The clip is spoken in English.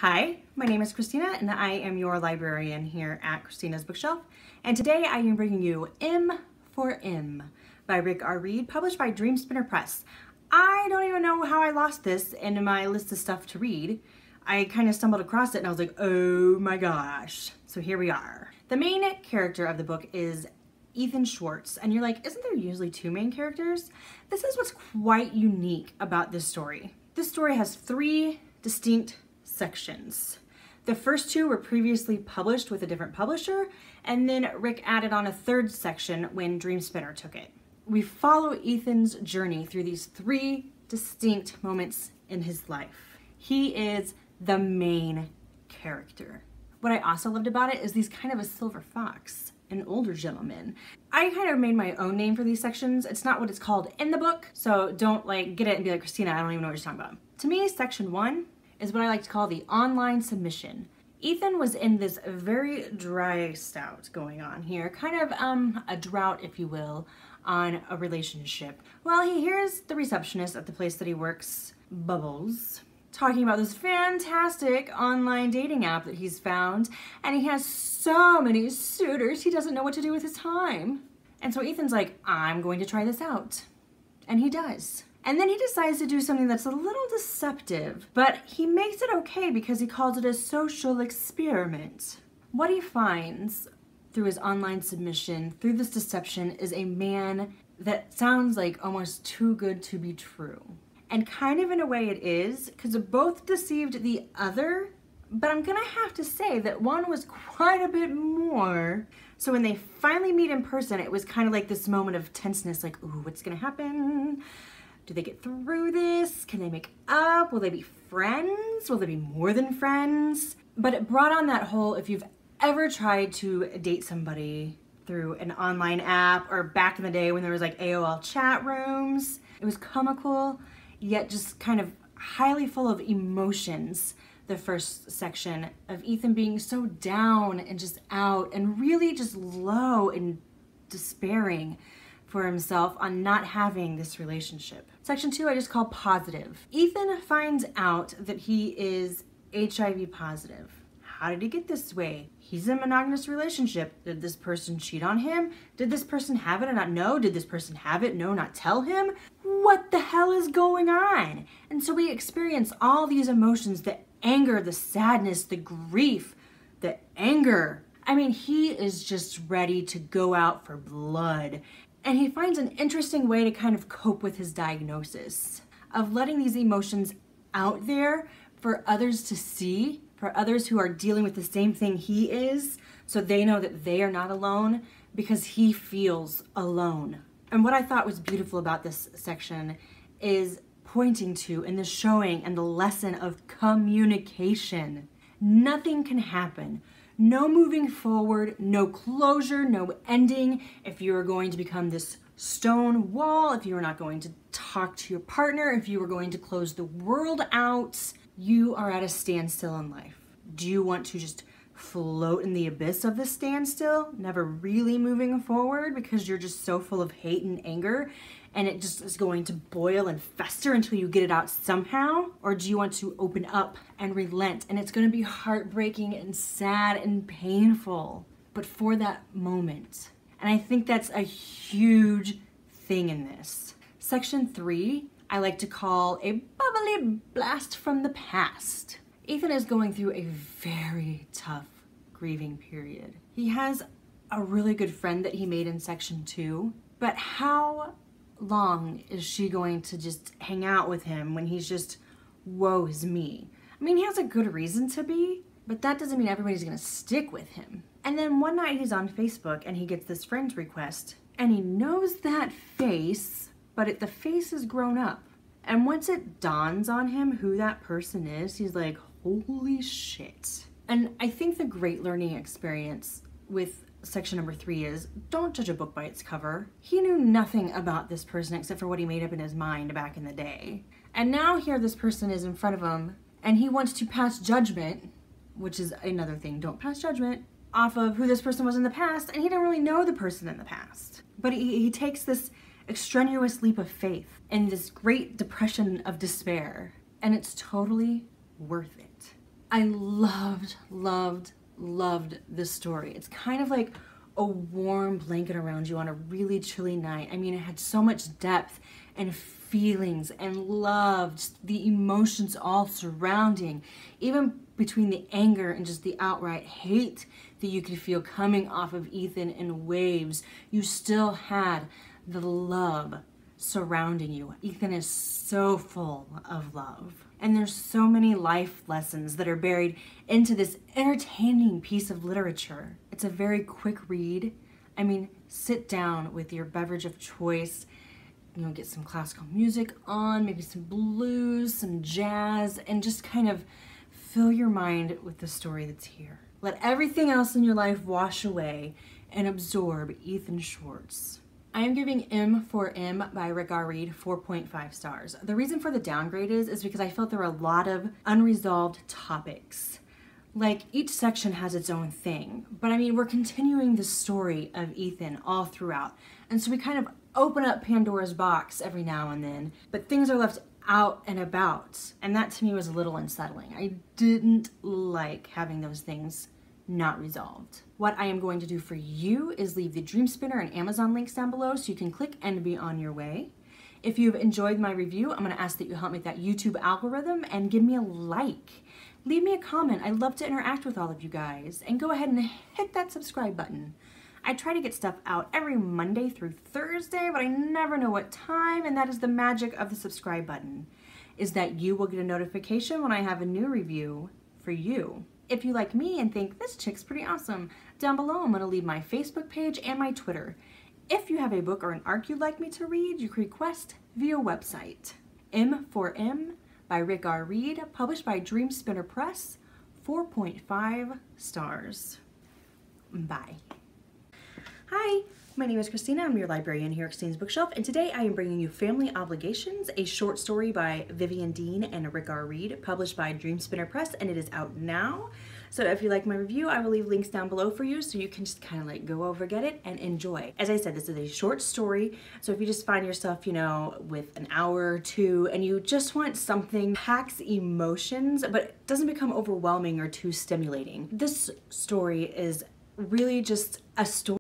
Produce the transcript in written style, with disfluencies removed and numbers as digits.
Hi, my name is Christina and I am your librarian here at Christina's Bookshelf. And today I am bringing you M4M by Rick R. Reed, published by Dreamspinner Press. I don't even know how I lost this in my list of stuff to read. I kind of stumbled across it and I was like, oh my gosh. So here we are. The main character of the book is Ethan Schwartz, and you're like, isn't there usually two main characters? This is what's quite unique about this story. This story has three distinct sections. The first two were previously published with a different publisher, and then Rick added on a third section when Dreamspinner took it. We follow Ethan's journey through these three distinct moments in his life. He is the main character. What I also loved about it is he's kind of a silver fox, an older gentleman. I kind of made my own name for these sections. It's not what it's called in the book, so don't like get it and be like, Christina, I don't even know what you're talking about. To me, section 1 is what I like to call the online submission. Ethan was in this very dry stout going on here, kind of a drought, if you will, on a relationship. Well, he hears the receptionist at the place that he works, Bubbles, talking about this fantastic online dating app that he's found, and he has so many suitors, he doesn't know what to do with his time. And so Ethan's like, I'm going to try this out. And he does. And then he decides to do something that's a little deceptive, but he makes it okay because he calls it a social experiment. What he finds through his online submission, through this deception, is a man that sounds like almost too good to be true. And kind of in a way it is, because both deceived the other, but I'm gonna have to say that one was quite a bit more. So when they finally meet in person, it was kind of like this moment of tenseness, like, ooh, what's gonna happen? Do they get through this? Can they make up? Will they be friends? Will they be more than friends? But it brought on that whole, if you've ever tried to date somebody through an online app, or back in the day when there was like AOL chat rooms, it was comical, yet just kind of highly full of emotions. The first section of Ethan being so down and just out and really just low and despairing for himself on not having this relationship. Section 2 I just call positive. Ethan finds out that he is HIV positive. How did he get this way? He's in a monogamous relationship. Did this person cheat on him? Did this person have it and not know? Did this person have it, no, not tell him? What the hell is going on? And so we experience all these emotions, the anger, the sadness, the grief, the anger. I mean, he is just ready to go out for blood. And he finds an interesting way to kind of cope with his diagnosis of letting these emotions out there for others to see, for others who are dealing with the same thing he is, so they know that they are not alone because he feels alone. And what I thought was beautiful about this section is pointing to and the showing and the lesson of communication. Nothing can happen. No moving forward, no closure, no ending. If you are going to become this stone wall, if you are not going to talk to your partner, if you are going to close the world out, you are at a standstill in life. Do you want to just float in the abyss of the standstill, never really moving forward because you're just so full of hate and anger and it just is going to boil and fester until you get it out somehow? Or do you want to open up and relent? And it's going to be heartbreaking and sad and painful, but for that moment. And I think that's a huge thing in this. Section 3, I like to call a bubbly blast from the past. Ethan is going through a very tough grieving period. He has a really good friend that he made in section 2, but how long is she going to just hang out with him when he's just, woe is me? I mean, he has a good reason to be, but that doesn't mean everybody's gonna stick with him. And then one night he's on Facebook and he gets this friend's request and he knows that face, but the face is grown up. And once it dawns on him who that person is, he's like, holy shit. And I think the great learning experience with section number 3 is don't judge a book by its cover. He knew nothing about this person except for what he made up in his mind back in the day. And now here this person is in front of him and he wants to pass judgment, which is another thing, don't pass judgment, off of who this person was in the past, and he didn't really know the person in the past. But he takes this extraneous leap of faith in this great depression of despair, and it's totally worth it. I loved this story. It's kind of like a warm blanket around you on a really chilly night. I mean, it had so much depth and feelings and love, just the emotions all surrounding, even between the anger and just the outright hate that you could feel coming off of Ethan in waves. You still had the love surrounding you. Ethan is so full of love. And there's so many life lessons that are buried into this entertaining piece of literature. It's a very quick read. I mean, sit down with your beverage of choice, you know, get some classical music on, maybe some blues, some jazz, and just kind of fill your mind with the story that's here. Let everything else in your life wash away and absorb Ethan Schwartz. I am giving M4M by Rick R. Reed 4.5 stars. The reason for the downgrade is because I felt there were a lot of unresolved topics. Like, each section has its own thing, but I mean, we're continuing the story of Ethan all throughout, and so we kind of open up Pandora's box every now and then, but things are left out and about, and that to me was a little unsettling. I didn't like having those things not resolved. What I am going to do for you is leave the Dream Spinner and Amazon links down below so you can click and be on your way. If you've enjoyed my review, I'm going to ask that you help make that YouTube algorithm and give me a like. Leave me a comment. I love to interact with all of you guys. And go ahead and hit that subscribe button. I try to get stuff out every Monday through Thursday, but I never know what time, and that is the magic of the subscribe button, is that you will get a notification when I have a new review for you. If you like me and think this chick's pretty awesome, down below I'm going to leave my Facebook page and my Twitter. If you have a book or an arc you'd like me to read, you can request via website. M4M by Rick R. Reed, published by Dream Spinner Press, 4.5 stars. Bye. Hi, my name is Christina. I'm your librarian here at Christina's Bookshelf, and today I am bringing you Family Obligations, a short story by Vivian Dean and Rick R. Reed, published by Dream Spinner Press, and it is out now. So if you like my review, I will leave links down below for you so you can just kind of like go over, get it, and enjoy. As I said, this is a short story, so if you just find yourself, you know, with an hour or two and you just want something that packs emotions but doesn't become overwhelming or too stimulating, this story is really just a story